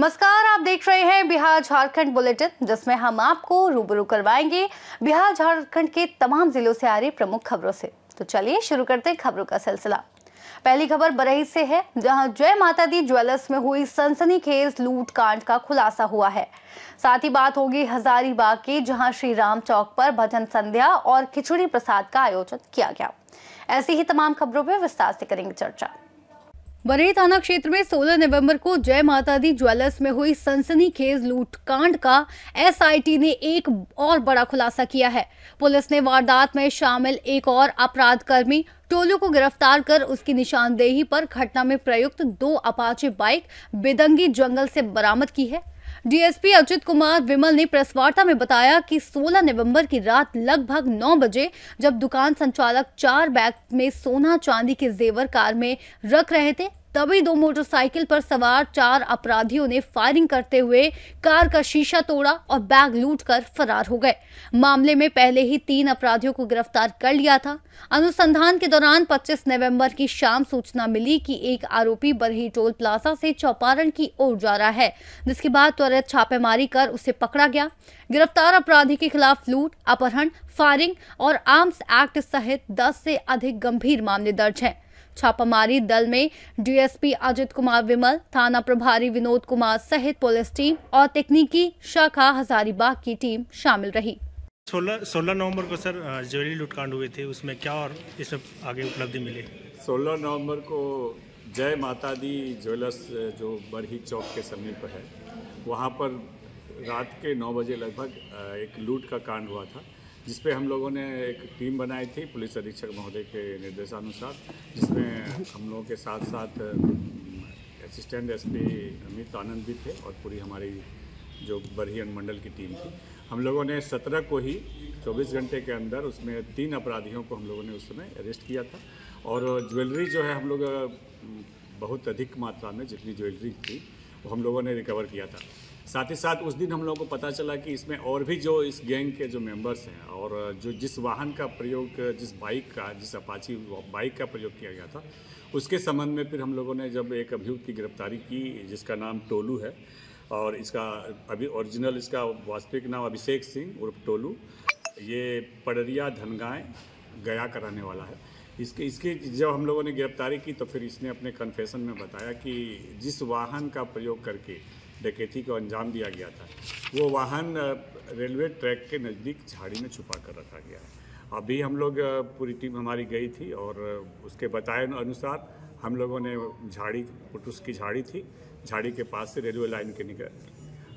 नमस्कार, आप देख रहे हैं बिहार झारखंड बुलेटिन, जिसमें हम आपको रूबरू करवाएंगे बिहार झारखंड के तमाम जिलों से आ रही प्रमुख खबरों से। तो चलिए शुरू करते हैं खबरों का सिलसिला। पहली खबर बरही से है, जहां जय माता दी ज्वेलर्स में हुई सनसनीखेज लूट कांड का खुलासा हुआ है। साथ ही बात होगी हजारीबाग की, जहां श्री राम चौक पर भजन संध्या और खिचड़ी प्रसाद का आयोजन किया गया। ऐसी ही तमाम खबरों पर विस्तार से करेंगे चर्चा। बरही थाना क्षेत्र में 16 नवंबर को जय माता दी ज्वेलर्स में हुई सनसनीखेज लूट कांड का एसआईटी ने एक और बड़ा खुलासा किया है। पुलिस ने वारदात में शामिल एक और अपराध कर्मी टोलू को गिरफ्तार कर उसकी निशानदेही पर घटना में प्रयुक्त 2 अपाचे बाइक बेदंगी जंगल से बरामद की है। डीएसपी अजित कुमार विमल ने प्रेस वार्ता में बताया कि 16 नवंबर की रात लगभग 9 बजे जब दुकान संचालक 4 बैग में सोना चांदी के जेवर कार में रख रहे थे, तभी 2 मोटरसाइकिल पर सवार 4 अपराधियों ने फायरिंग करते हुए कार का शीशा तोड़ा और बैग लूटकर फरार हो गए। मामले में पहले ही 3 अपराधियों को गिरफ्तार कर लिया था। अनुसंधान के दौरान 25 नवंबर की शाम सूचना मिली कि एक आरोपी बरही टोल प्लाजा से चौपारण की ओर जा रहा है, जिसके बाद त्वरित छापेमारी कर उसे पकड़ा गया। गिरफ्तार अपराधी के खिलाफ लूट, अपहरण, फायरिंग और आर्म्स एक्ट सहित 10 से अधिक गंभीर मामले दर्ज हैं। छापामारी दल में डीएसपी अजित कुमार विमल, थाना प्रभारी विनोद कुमार सहित पुलिस टीम और तकनीकी शाखा हजारीबाग की टीम शामिल रही। 16 नवंबर को सर ज्वेलरी लूटकांड हुए थे, उसमें क्या और इसमें आगे उपलब्धि मिली? 16 नवंबर को जय माता दी ज्वेलर्स जो बरही चौक के समीप है, वहाँ पर रात के 9 बजे लगभग एक लूट का कांड हुआ था, जिसपे हम लोगों ने एक टीम बनाई थी पुलिस अधीक्षक महोदय के निर्देशानुसार, जिसमें हम लोगों के साथ साथ असिस्टेंट एसपी अमित आनंद भी थे और पूरी हमारी जो बरही अनुमंडल की टीम थी। हम लोगों ने 17 को ही 24 घंटे के अंदर उसमें 3 अपराधियों को हम लोगों ने उस समय अरेस्ट किया था। और ज्वेलरी जो है हम लोग बहुत अधिक मात्रा में जितनी ज्वेलरी थी वो हम लोगों ने रिकवर किया था। साथ ही साथ उस दिन हम लोगों को पता चला कि इसमें और भी जो इस गैंग के जो मेंबर्स हैं और जो जिस वाहन का प्रयोग, जिस अपाची बाइक का प्रयोग किया गया था, उसके संबंध में फिर हम लोगों ने जब एक अभियुक्त की गिरफ्तारी की, जिसका नाम टोलू है और इसका अभी ओरिजिनल इसका वास्तविक नाम अभिषेक सिंह उर्फ टोलू, ये पडरिया धनगाय गया का रहने वाला है। इसकी जब हम लोगों ने गिरफ्तारी की तो फिर इसने अपने कन्फेशन में बताया कि जिस वाहन का प्रयोग करके डकैती को अंजाम दिया गया था, वो वाहन रेलवे ट्रैक के नज़दीक झाड़ी में छुपा कर रखा गया है। अभी हम लोग पूरी टीम हमारी गई थी और उसके बताए अनुसार हम लोगों ने उसकी झाड़ी थी, झाड़ी के पास से रेलवे लाइन के निकल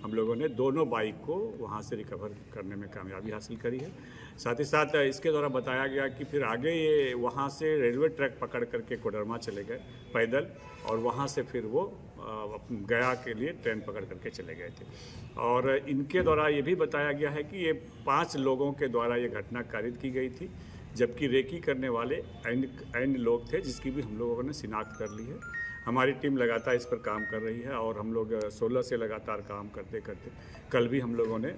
हम लोगों ने दोनों बाइक को वहाँ से रिकवर करने में कामयाबी हासिल करी है। साथ ही साथ इसके द्वारा बताया गया कि फिर आगे ये वहाँ से रेलवे ट्रैक पकड़ करके कोडरमा चले गए पैदल, और वहाँ से फिर वो गया के लिए ट्रेन पकड़ करके चले गए थे। और इनके द्वारा ये भी बताया गया है कि ये 5 लोगों के द्वारा ये घटना कारित की गई थी, जबकि रेकी करने वाले अन्य लोग थे, जिसकी भी हम लोगों ने शिनाख्त कर ली है। हमारी टीम लगातार इस पर काम कर रही है और हम लोग 16 से लगातार काम करते करते कल भी हम लोगों ने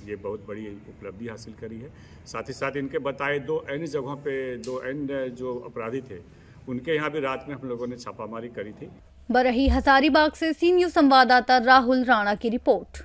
ये बहुत बड़ी उपलब्धि हासिल करी है। साथ ही साथ इनके बताए 2 अन्य जगहों पे 2 अन्य जो अपराधी थे, उनके यहाँ भी रात में हम लोगों ने छापामारी करी थी। बरही हजारीबाग से सी न्यूज़ संवाददाता राहुल राणा की रिपोर्ट।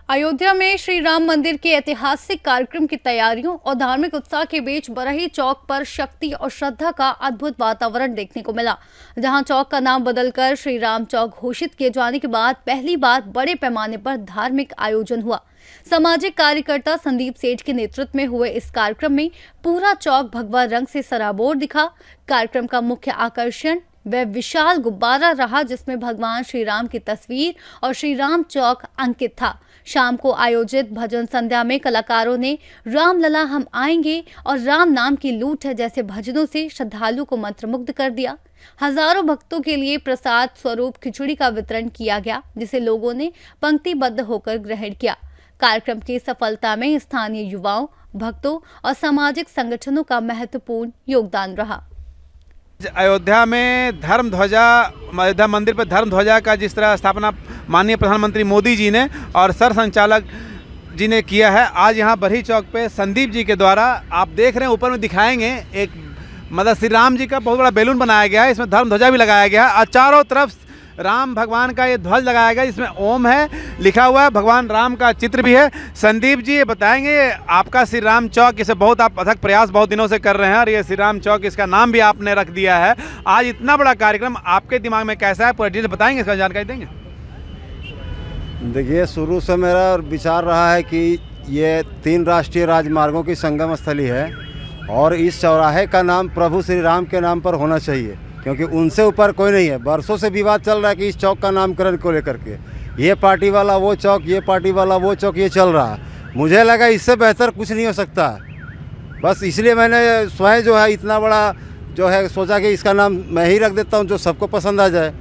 अयोध्या में श्री राम मंदिर के ऐतिहासिक कार्यक्रम की तैयारियों और धार्मिक उत्साह के बीच बरही चौक पर शक्ति और श्रद्धा का अद्भुत वातावरण देखने को मिला, जहां चौक का नाम बदलकर श्री राम चौक घोषित किए जाने के बाद पहली बार बड़े पैमाने पर धार्मिक आयोजन हुआ। सामाजिक कार्यकर्ता संदीप सेठ के नेतृत्व में हुए इस कार्यक्रम में पूरा चौक भगवा रंग से सराबोर दिखा। कार्यक्रम का मुख्य आकर्षण वह विशाल गुब्बारा रहा, जिसमें भगवान श्री राम की तस्वीर और श्री राम चौक अंकित था। शाम को आयोजित भजन संध्या में कलाकारों ने राम लला हम आएंगे और राम नाम की लूट है जैसे भजनों से श्रद्धालु को मंत्रमुग्ध कर दिया। हजारों भक्तों के लिए प्रसाद स्वरूप खिचड़ी का वितरण किया गया, जिसे लोगों ने पंक्तिबद्ध होकर ग्रहण किया। कार्यक्रम की सफलता में स्थानीय युवाओं, भक्तों और सामाजिक संगठनों का महत्वपूर्ण योगदान रहा। अयोध्या में धर्म ध्वजा, अयोध्या मंदिर पर धर्म ध्वजा का जिस तरह स्थापना माननीय प्रधानमंत्री मोदी जी ने और सर संचालक जी ने किया है, आज यहाँ बरही चौक पे संदीप जी के द्वारा आप देख रहे हैं, ऊपर में दिखाएंगे एक मतलब श्री राम जी का बहुत बड़ा बैलून बनाया गया है, इसमें धर्म ध्वजा भी लगाया गया है और चारों तरफ राम भगवान का ये ध्वज लगाया गया, इसमें ओम है लिखा हुआ है, भगवान राम का चित्र भी है। संदीप जी ये बताएंगे, आपका श्री राम चौक, इसे बहुत आप अथक प्रयास बहुत दिनों से कर रहे हैं और ये श्री राम चौक इसका नाम भी आपने रख दिया है। आज इतना बड़ा कार्यक्रम आपके दिमाग में कैसा है, पूरा डिटेल बताएंगे, इसका जानकारी देंगे? देखिए, शुरू से मेरा विचार रहा है कि ये 3 राष्ट्रीय राजमार्गों की संगम स्थली है और इस चौराहे का नाम प्रभु श्री राम के नाम पर होना चाहिए, क्योंकि उनसे ऊपर कोई नहीं है। बरसों से विवाद चल रहा है कि इस चौक का नामकरण को लेकर के, ये पार्टी वाला वो चौक, ये पार्टी वाला वो चौक, ये चल रहा है। मुझे लगा इससे बेहतर कुछ नहीं हो सकता, बस इसलिए मैंने स्वयं जो है इतना बड़ा जो है सोचा कि इसका नाम मैं ही रख देता हूँ, जो सबको पसंद आ जाए।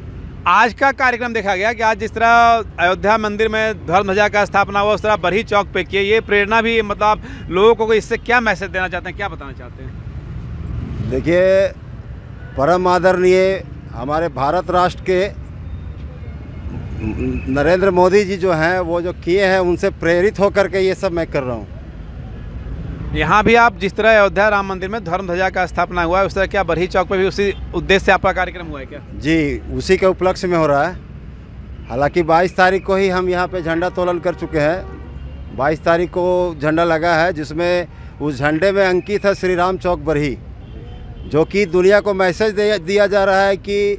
आज का कार्यक्रम देखा गया कि आज जिस तरह अयोध्या मंदिर में धर्म ध्वजा का स्थापना हुआ, उस तरह बरही चौक पे किए, ये प्रेरणा भी, मतलब लोगों को इससे क्या मैसेज देना चाहते हैं, क्या बताना चाहते हैं? देखिए, परम आदरणीय हमारे भारत राष्ट्र के नरेंद्र मोदी जी जो हैं, वो जो किए हैं, उनसे प्रेरित होकर के ये सब मैं कर रहा हूँ। यहाँ भी आप जिस तरह अयोध्या राम मंदिर में धर्म ध्वजा का स्थापना हुआ है, उस तरह क्या बरही चौक पे भी उसी उद्देश्य से आपका कार्यक्रम हुआ है क्या? जी, उसी के उपलक्ष्य में हो रहा है। हालांकि 22 तारीख को ही हम यहाँ पे झंडा तोलन कर चुके हैं। 22 तारीख को झंडा लगा है, जिसमें उस झंडे में अंकित है श्री राम चौक बरही, जो कि दुनिया को मैसेज दिया जा रहा है कि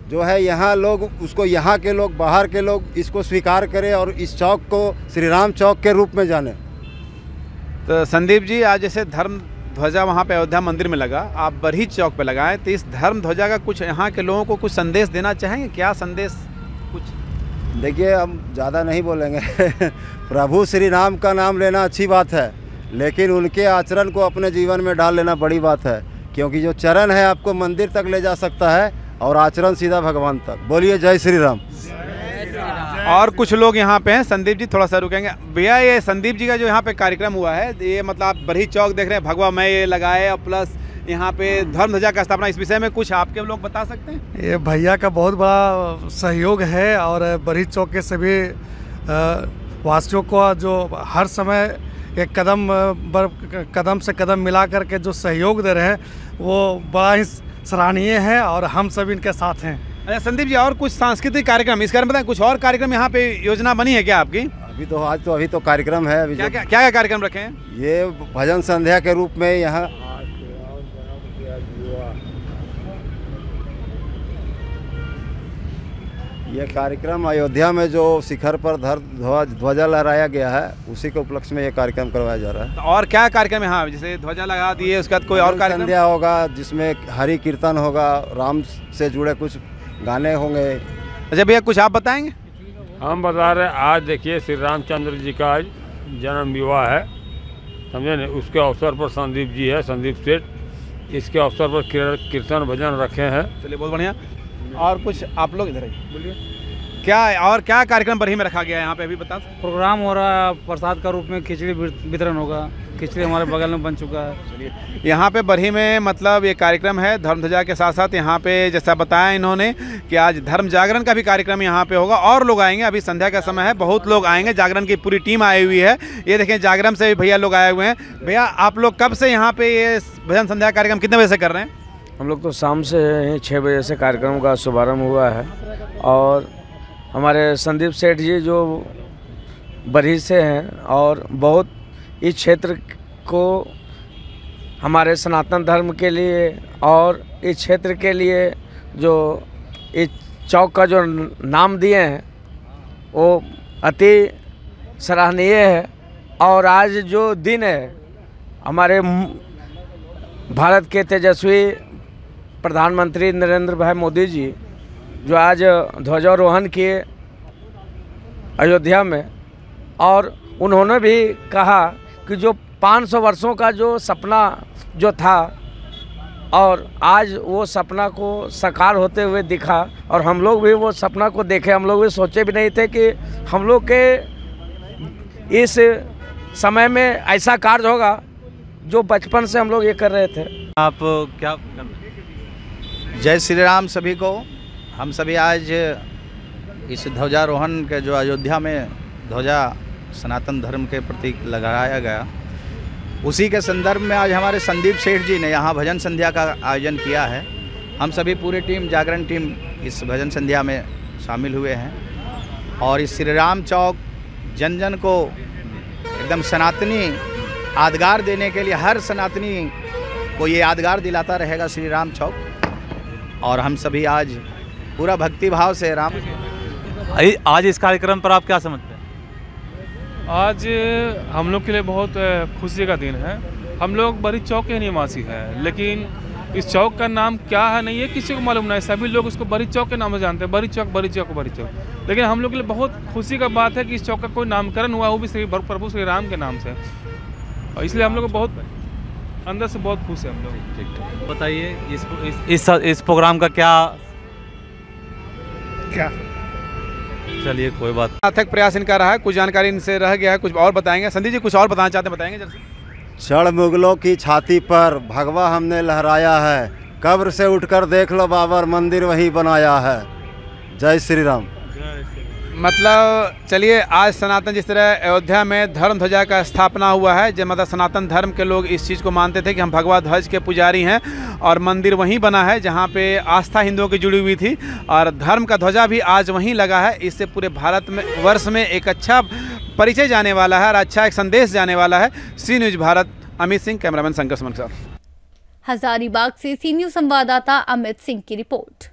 जो है यहाँ लोग उसको, यहाँ के लोग, बाहर के लोग इसको स्वीकार करें और इस चौक को श्री राम चौक के रूप में जाने। तो संदीप जी, आज जैसे धर्म ध्वजा वहाँ पे अयोध्या मंदिर में लगा, आप बरही चौक पे लगाएं, तो इस धर्म ध्वजा का कुछ यहाँ के लोगों को कुछ संदेश देना चाहेंगे? क्या संदेश कुछ? देखिए, हम ज़्यादा नहीं बोलेंगे प्रभु श्री राम का नाम लेना अच्छी बात है, लेकिन उनके आचरण को अपने जीवन में डाल लेना बड़ी बात है, क्योंकि जो चरण है आपको मंदिर तक ले जा सकता है और आचरण सीधा भगवान तक। बोलिए जय श्री राम। और कुछ लोग यहाँ पे हैं, संदीप जी थोड़ा सा रुकेंगे। भैया, ये संदीप जी का जो यहाँ पे कार्यक्रम हुआ है, ये मतलब आप बरही चौक देख रहे हैं, भगवा मैं ये लगाए और प्लस यहाँ पे धर्म ध्वजा का स्थापना, इस विषय में कुछ आपके लोग बता सकते हैं? ये भैया का बहुत बड़ा सहयोग है और बरही चौक के सभी वासियों को जो हर समय एक कदम से कदम मिला करके जो सहयोग दे रहे हैं, वो बड़ा ही सराहनीय है और हम सब इनके साथ हैं। अच्छा संदीप जी, और कुछ सांस्कृतिक कार्यक्रम इसके बारे में बताएं, कुछ और कार्यक्रम यहाँ पे योजना बनी है क्या आपकी? अभी तो कार्यक्रम है। अभी क्या कार्यक्रम रखे हैं? ये भजन संध्या के रूप में यहाँ ये कार्यक्रम अयोध्या में जो शिखर पर ध्वजा लहराया गया है, उसी के उपलक्ष्य में ये कार्यक्रम करवाया जा रहा है। तो और क्या कार्यक्रम यहाँ, जैसे ध्वजा लगा दिए उसके बाद कोई और कार्यक्रम? संध्या होगा, जिसमें हरि कीर्तन होगा, राम से जुड़े कुछ गाने होंगे। अच्छा भैया, कुछ आप बताएंगे? हम बता रहे हैं, आज देखिए श्री रामचंद्र जी का आज जन्म विवाह है, समझे न। उसके अवसर पर संदीप जी है, संदीप सेठ, इसके अवसर पर कीर्तन भजन रखे हैं। चलिए, बहुत बढ़िया। और कुछ आप लोग इधर आइए, बोलिए क्या और क्या कार्यक्रम बरही में रखा गया है यहाँ पे, अभी बता? प्रोग्राम हो रहा है, प्रसाद का रूप में खिचड़ी वितरण होगा, खिचड़ी हमारे बगल में बन चुका है। चलिए, यहाँ पे बरही में मतलब ये कार्यक्रम है धर्म ध्वजा के साथ साथ, यहाँ पे जैसा बताया इन्होंने कि आज धर्म जागरण का भी कार्यक्रम यहाँ पे होगा और लोग आएंगे। अभी संध्या का समय है, बहुत लोग आएंगे, जागरण की पूरी टीम आई हुई है। ये देखें, जागरण से भी भैया लोग आए हुए हैं। भैया, आप लोग कब से यहाँ पे ये भजन संध्या कार्यक्रम कितने बजे से कर रहे हैं? हम लोग तो शाम से 6 बजे से कार्यक्रम का शुभारंभ हुआ है और हमारे संदीप सेठ जी जो बरही से हैं और बहुत इस क्षेत्र को हमारे सनातन धर्म के लिए और इस क्षेत्र के लिए जो इस चौक का जो नाम दिए हैं, वो अति सराहनीय है। और आज जो दिन है, हमारे भारत के तेजस्वी प्रधानमंत्री नरेंद्र भाई मोदी जी जो आज ध्वजारोहण किए अयोध्या में, और उन्होंने भी कहा कि जो 500 वर्षों का जो सपना जो था, और आज वो सपना को साकार होते हुए दिखा, और हम लोग भी वो सपना को देखे। हम लोग भी सोचे भी नहीं थे कि हम लोग के इस समय में ऐसा कार्य होगा, जो बचपन से हम लोग ये कर रहे थे। आप क्या? जय श्री राम सभी को। हम सभी आज इस ध्वजारोहण के जो अयोध्या में ध्वजा सनातन धर्म के प्रतीक लगाया गया, उसी के संदर्भ में आज हमारे संदीप सेठ जी ने यहाँ भजन संध्या का आयोजन किया है। हम सभी पूरी टीम, जागरण टीम, इस भजन संध्या में शामिल हुए हैं और इस श्री राम चौक जन जन को एकदम सनातनी यादगार देने के लिए हर सनातनी को ये यादगार दिलाता रहेगा श्री राम चौक। और हम सभी आज पूरा भक्ति भाव से राम। आज इस कार्यक्रम पर आप क्या समझते हैं? आज हम लोग के लिए बहुत खुशी का दिन है। हम लोग बड़ी चौक के निवासी हैं, लेकिन इस चौक का नाम क्या है नहीं है किसी को मालूम नहीं। सभी लोग उसको बड़ी चौक के नाम से जानते हैं, बड़ी चौक बड़ी चौक बड़ी चौक। लेकिन हम लोग के लिए बहुत खुशी का बात है कि इस चौक का कोई नामकरण हुआ, वो भी प्रभु श्री राम के नाम से, और इसलिए हम लोग को बहुत अंदर से बहुत खुश है हम लोग। बताइए इस प्रोग्राम का क्या चलिए कोई बात। अथक प्रयास इनका रहा है, कुछ जानकारी इनसे रह गया है, कुछ और बताएंगे। संदीप जी कुछ और बताना चाहते हैं, बताएंगे जल्दी। चढ़ मुगलों की छाती पर भगवा हमने लहराया है, कब्र से उठकर देख लो बाबर मंदिर वही बनाया है। जय श्री राम। मतलब चलिए, आज सनातन जिस तरह अयोध्या में धर्म ध्वजा का स्थापना हुआ है, जब मतलब सनातन धर्म के लोग इस चीज़ को मानते थे कि हम भगवा ध्वज के पुजारी हैं, और मंदिर वहीं बना है जहां पे आस्था हिंदुओं की जुड़ी हुई थी, और धर्म का ध्वजा भी आज वहीं लगा है। इससे पूरे भारत में वर्ष में एक अच्छा परिचय जाने वाला है और अच्छा एक संदेश जाने वाला है। सी न्यूज़ भारत, अमित सिंह, कैमरामैन शंकर सुमन के साथ। हजारीबाग से सी न्यूज़ संवाददाता अमित सिंह की रिपोर्ट।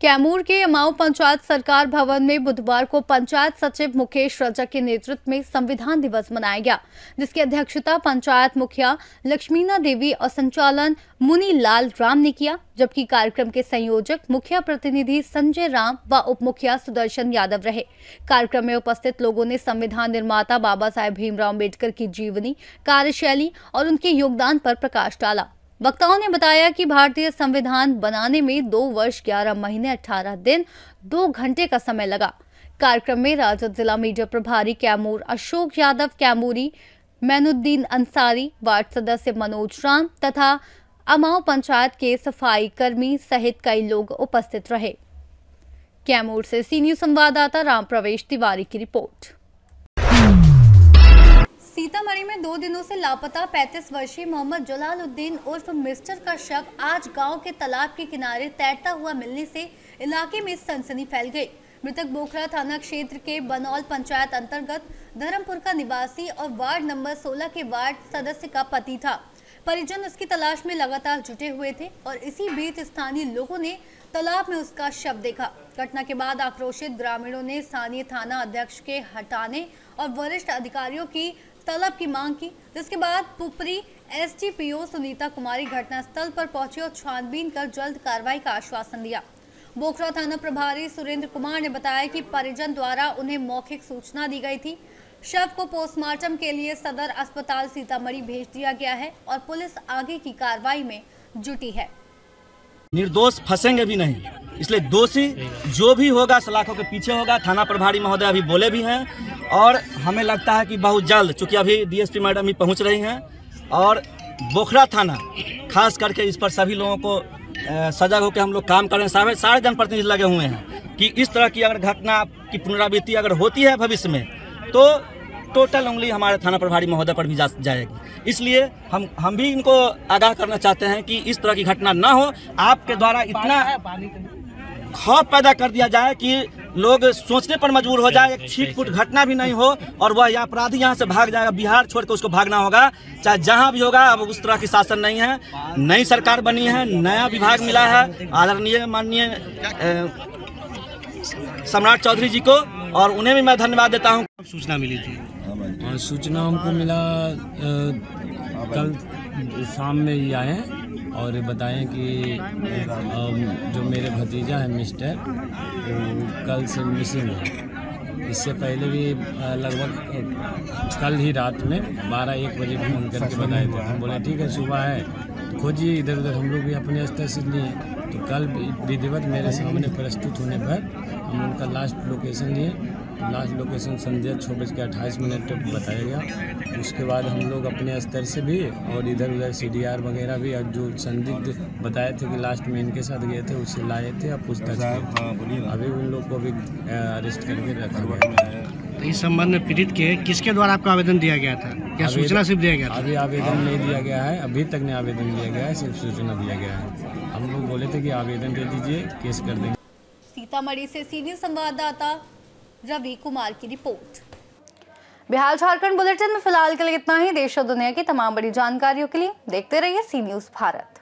कैमूर के अमाऊ पंचायत सरकार भवन में बुधवार को पंचायत सचिव मुकेश रजक के नेतृत्व में संविधान दिवस मनाया गया, जिसकी अध्यक्षता पंचायत मुखिया लक्ष्मीना देवी और संचालन मुनी लाल राम ने किया, जबकि कार्यक्रम के संयोजक मुखिया प्रतिनिधि संजय राम व उप मुखिया सुदर्शन यादव रहे। कार्यक्रम में उपस्थित लोगों ने संविधान निर्माता बाबा साहेब भीमराव अम्बेडकर की जीवनी, कार्यशैली और उनके योगदान पर प्रकाश डाला। वक्ताओं ने बताया कि भारतीय संविधान बनाने में 2 वर्ष 11 महीने 18 दिन 2 घंटे का समय लगा। कार्यक्रम में राजद जिला मीडिया प्रभारी कैमूर अशोक यादव, कैमूरी मैनुद्दीन अंसारी, वार्ड सदस्य मनोज राम तथा अमाऊ पंचायत के सफाई कर्मी सहित कई लोग उपस्थित रहे। कैमूर से सी न्यूज़ संवाददाता राम प्रवेश तिवारी की रिपोर्ट। सीतामढ़ी में 2 दिनों से लापता 35 वर्षीय मोहम्मद जलालुद्दीन उर्फ मिस्टर का शव आज गांव के तालाब के किनारे तैरता हुआ मिलने से इलाके में सनसनी फैल गई। मृतक बोखरा थाना क्षेत्र के बनौल पंचायत अंतर्गत धर्मपुर का निवासी और वार्ड नंबर 16 के वार्ड सदस्य का पति था। परिजन उसकी तलाश में लगातार जुटे हुए थे और इसी बीच स्थानीय लोगों ने तालाब में उसका शव देखा। घटना के बाद आक्रोशित ग्रामीणों ने स्थानीय थाना अध्यक्ष के हटाने और वरिष्ठ अधिकारियों की तलब की मांग की, जिसके बाद पुपरी एसडीपीओ सुनीता कुमारी घटनास्थल पर पहुंचे और छानबीन कर जल्द कार्रवाई का आश्वासन दिया। बोखरा थाना प्रभारी सुरेंद्र कुमार ने बताया कि परिजन द्वारा उन्हें मौखिक सूचना दी गई थी। शव को पोस्टमार्टम के लिए सदर अस्पताल सीतामढ़ी भेज दिया गया है और पुलिस आगे की कार्रवाई में जुटी है। निर्दोष फंसेंगे भी नहीं, इसलिए दोषी जो भी होगा सलाखों के पीछे होगा। थाना प्रभारी महोदय अभी बोले भी हैं और हमें लगता है कि बहुत जल्द, चूंकि अभी डीएसपी मैडम भी पहुंच रही हैं और बोखरा थाना खास करके इस पर सभी लोगों को सजग होकर हम लोग काम करें। सारे जनप्रतिनिधि लगे हुए हैं कि इस तरह की अगर घटना की पुनरावृत्ति अगर होती है भविष्य में तो टोटल उंगली हमारे थाना प्रभारी महोदय पर भी जाएगी। इसलिए हम भी इनको आगाह करना चाहते हैं कि इस तरह की घटना ना हो। आपके द्वारा इतना खौफ पैदा कर दिया जाए कि लोग सोचने पर मजबूर हो जाए, एक छीट-फूट घटना भी नहीं हो और वह अपराधी यहाँ से भाग जाएगा। बिहार छोड़ के उसको भागना होगा, चाहे जहाँ भी होगा। अब उस तरह की शासन नहीं है, नई सरकार बनी है, नया विभाग मिला है आदरणीय माननीय सम्राट चौधरी जी को, और उन्हें भी मैं धन्यवाद देता हूँ। सूचना मिली थी और सूचना हमको मिला कल शाम में ही आए और बताएं कि जो मेरे भतीजा है मिस्टर, वो कल से मिसिंग है। इससे पहले भी लगभग कल ही रात में 12-1 बजे फोन करके बताए थे। हम बोले ठीक है सुबह है खोजिए, इधर उधर हम लोग भी अपने स्तर से लिए। तो कल विधिवत मेरे सामने प्रस्तुत होने पर हम उनका लास्ट लोकेशन लिए। लास्ट लोकेशन संध्या 6:28 तक बताया गया। उसके बाद हम लोग अपने स्तर से भी और इधर उधर CDR वगैरह भी, और जो संदिग्ध बताए थे कि लास्ट में इनके साथ गए थे उसे लाए थे और पूछताछ की। अभी उन लोग को भी अरेस्ट करके रखा गया। इस संबंध में पीड़ित के किसके द्वारा आपको आवेदन दिया गया था? क्या सूचना सिर्फ दिया गया था? अभी आवेदन नहीं दिया गया है, अभी तक नहीं आवेदन दिया गया है, सिर्फ सूचना दिया गया है। हम लोग बोले थे कि आवेदन दे दीजिए, केस कर देंगे। सीतामढ़ी से सीनियर संवाददाता रवि कुमार की रिपोर्ट। बिहार झारखंड बुलेटिन में फिलहाल के लिए इतना ही। देश और दुनिया की तमाम बड़ी जानकारियों के लिए देखते रहिए सी न्यूज़ भारत।